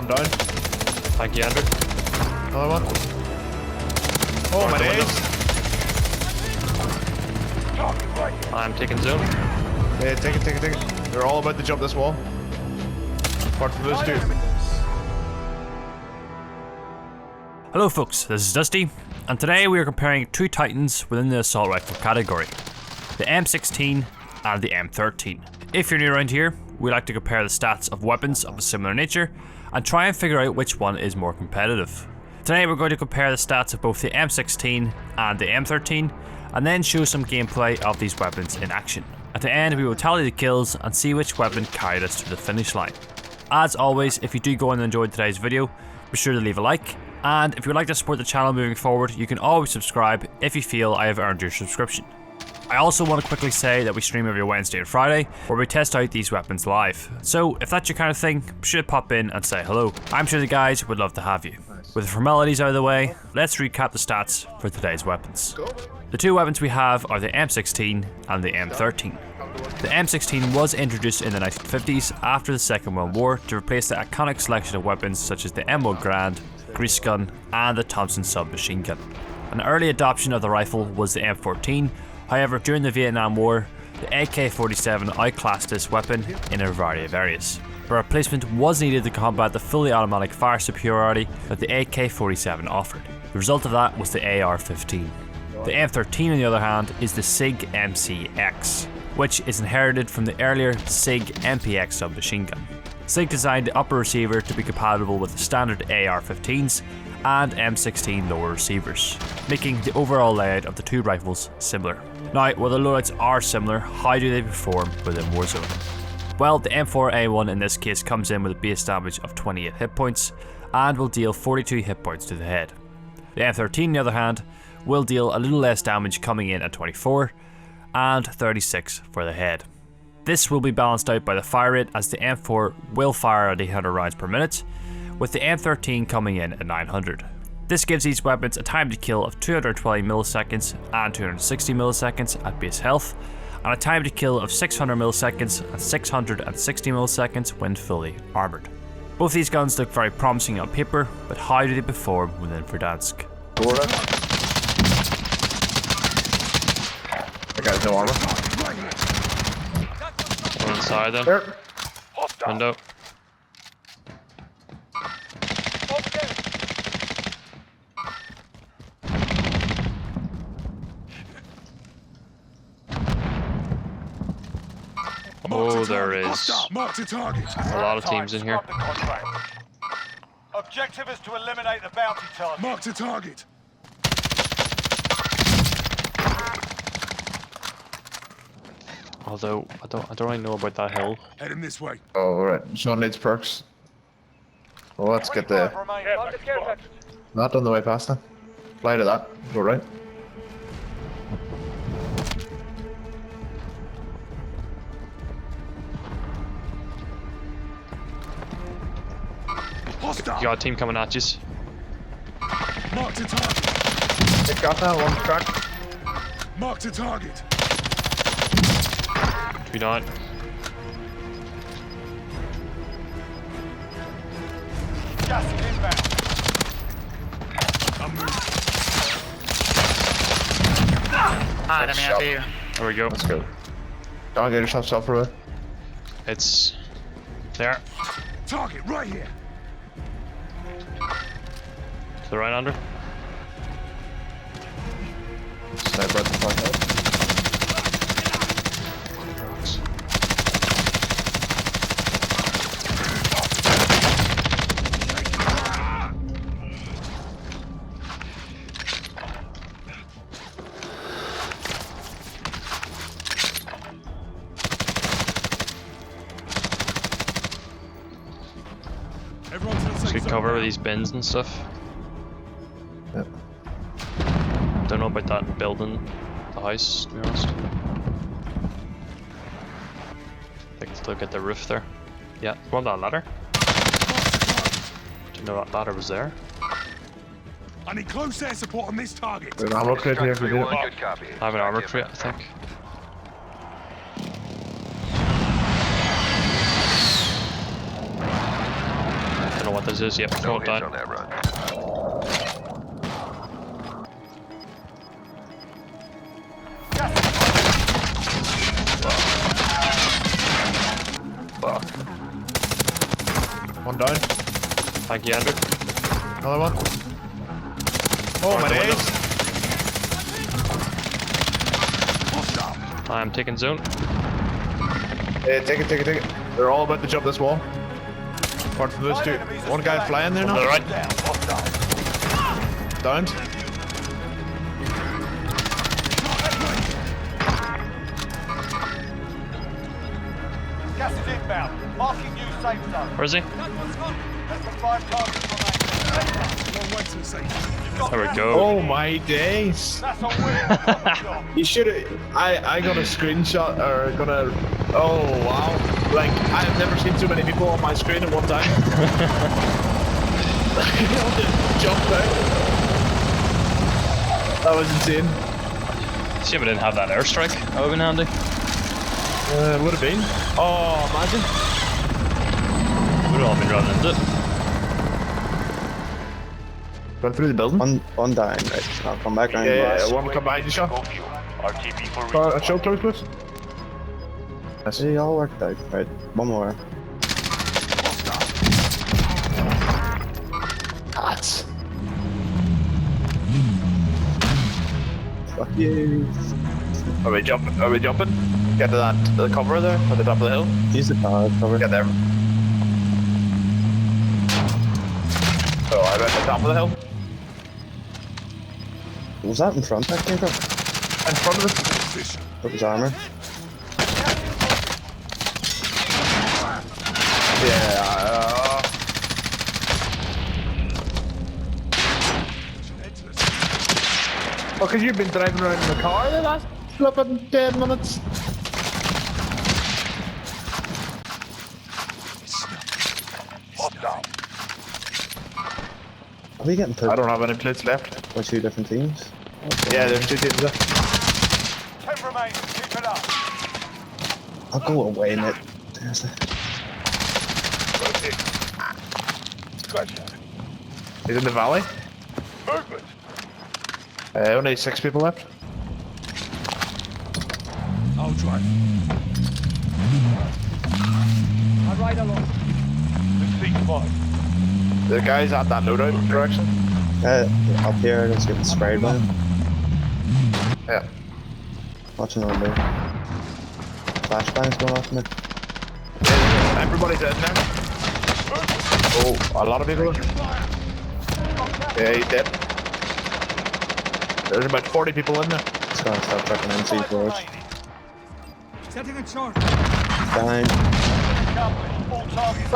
down. Thank you, Andrew. Another one. Oh, my days. I'm taking zone. Yeah, take it. They're all about to jump this wall. Apart from those two. Hello folks, this is Dusty, and today we are comparing two titans within the assault rifle category, the M16 and the M13. If you're new around here, we like to compare the stats of weapons of a similar nature and try and figure out which one is more competitive. Today we're going to compare the stats of both the M16 and the M13 and then show some gameplay of these weapons in action. At the end we will tally the kills and see which weapon carried us to the finish line. As always, if you do go and enjoy today's video, be sure to leave a like. And if you would like to support the channel moving forward, you can always subscribe if you feel I have earned your subscription. I also want to quickly say that we stream every Wednesday and Friday, where we test out these weapons live. So if that's your kind of thing, be sure to pop in and say hello. I'm sure the guys would love to have you. With the formalities out of the way, let's recap the stats for today's weapons. The two weapons we have are the M16 and the M13. The M16 was introduced in the 1950s after the Second World War to replace the iconic selection of weapons such as the M1 Garand, Grease Gun and the Thompson submachine gun. An early adoption of the rifle was the M14, however during the Vietnam War, the AK-47 outclassed this weapon in a variety of areas. A replacement was needed to combat the fully automatic fire superiority that the AK-47 offered. The result of that was the AR-15. The M13 on the other hand is the SIG MCX, which is inherited from the earlier SIG MPX submachine gun. SIG designed the upper receiver to be compatible with the standard AR-15s and M16 lower receivers, making the overall layout of the two rifles similar. Now, while the loadouts are similar, how do they perform within Warzone? Well, the M4A1 in this case comes in with a base damage of 28 hit points and will deal 42 hit points to the head. The M13 on the other hand will deal a little less damage, coming in at 24 and 36 for the head. This will be balanced out by the fire rate, as the M4 will fire at 800 rounds per minute, with the M13 coming in at 900. This gives these weapons a time to kill of 220 milliseconds and 260 milliseconds at base health, and a time to kill of 600 milliseconds and 660 milliseconds when fully armoured. Both these guns look very promising on paper, but how do they perform within Verdansk? That guy's no armor. One inside then. There. Window. Oh, there is a lot of teams in here. Objective is to eliminate the bounty target. Mark to target. Although I don't really know about that hill. Head him this way. Oh, alright. Sean needs perks. Well, let's get the... Not on the way past then. Fly to that. Go right. Hostile. You got a team coming at you. Mark to target. They got that one crack. Mark to target. 3 down. Gas inbound. I'm moving. Let me have you. There we go. Let's go. Don't get yourself self-away. It's there. Target right here. To the right, under. Sniper at the front head. Everyone's in the Just safe get zone cover now. with these bins and stuff. Yep. Don't know about that building, the house, to be honest. I can still get the roof there. Yeah, want that ladder? Didn't know that ladder was there. I need close air support on this target. There's an ammo crate here if we do it. Good copy. I have an armor crate, I think. This is, yep, come on down. Fuck. One down. Thank you, Andrew. Another one. Oh my days. I'm taking zone. Yeah, take it. They're all about to jump this wall. Apart from those two. One guy flying there now. To the right. Downed. Gas is inbound. Marking new safe zone. Where is he? Less than 5 targets remaining. One way to the safe. There we go. Oh my days. That's a win. You should have. I got a screenshot or gonna. Oh wow! Like I've never seen so many people on my screen at one time. Jumped out. That was insane. Shame I didn't have that airstrike. That would have been handy. Would have been. Oh, imagine. We'd all been running into it. Run through the building. One down, right? I'll come back around. Yeah, one come behind you, shot. Show close. See, all worked out. Right, one more. Cats. Fuck you. Are we jumping? Get to the cover there at the top of the hill. Use the power cover. Get there. So I'm at the top of the hill. Was that in front that came from? In front of us. That was armor. Yeah. Oh, because you've been driving around in the car the last flipping 10 minutes. Are we getting I put don't have any plates left. by 2 different teams? Yeah, there's 2 teams there. 10 remain. Keep it up. I'll go away, mate. Seriously. He's in the valley. Movement. Only 6 people left. I'll drive. I ride along. This seat 5. The guy's at that loadout direction. Up here, it's getting sprayed by him. Yeah. Watching on there. Flashbangs going off in it. Everybody's in there. Oh, a lot of people. Yeah, he's dead. There's about 40 people in there. It's gonna start fucking MC4s. Setting a charge. Down. All targets.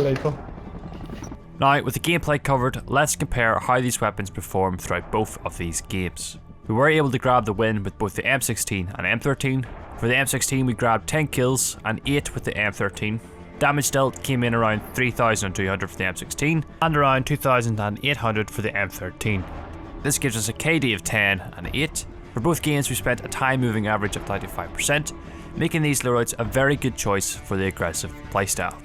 Lethal. Now, with the gameplay covered, let's compare how these weapons perform throughout both of these games. We were able to grab the win with both the M16 and M13. For the M16 we grabbed 10 kills and 8 with the M13. Damage dealt came in around 3,200 for the M16 and around 2,800 for the M13. This gives us a KD of 10 and 8. For both games we spent a time moving average of 95%, making these loadouts a very good choice for the aggressive playstyle.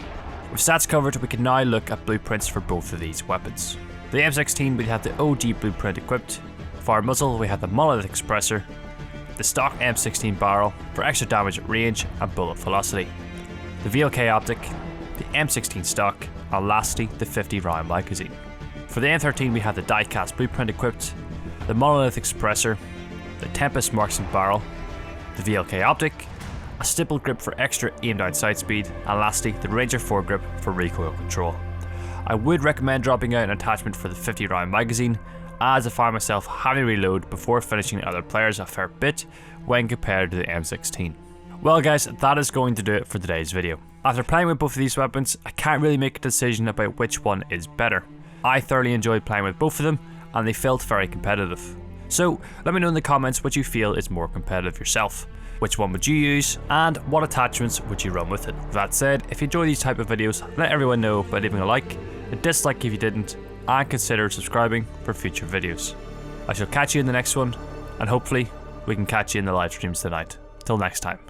With stats covered, we can now look at blueprints for both of these weapons. For the M16 we have the OG blueprint equipped. For our muzzle we have the monolithic suppressor, the stock M16 barrel for extra damage at range and bullet velocity, the VLK optic, the M16 stock, and lastly the 50 round magazine. For the M13 we have the die-cast blueprint equipped, the monolithic suppressor, the Tempest marksman barrel, the VLK optic, a stipple grip for extra aim down sight speed, and lastly the Ranger foregrip for recoil control. I would recommend dropping out an attachment for the 50 round magazine, as I find myself having to reload before finishing other players a fair bit when compared to the M16. Well guys, that is going to do it for today's video. After playing with both of these weapons, I can't really make a decision about which one is better. I thoroughly enjoyed playing with both of them, and they felt very competitive. So let me know in the comments what you feel is more competitive yourself. Which one would you use, and what attachments would you run with it? With that said, if you enjoy these type of videos, let everyone know by leaving a like, a dislike if you didn't, and consider subscribing for future videos. I shall catch you in the next one, and hopefully we can catch you in the live streams tonight. Till next time.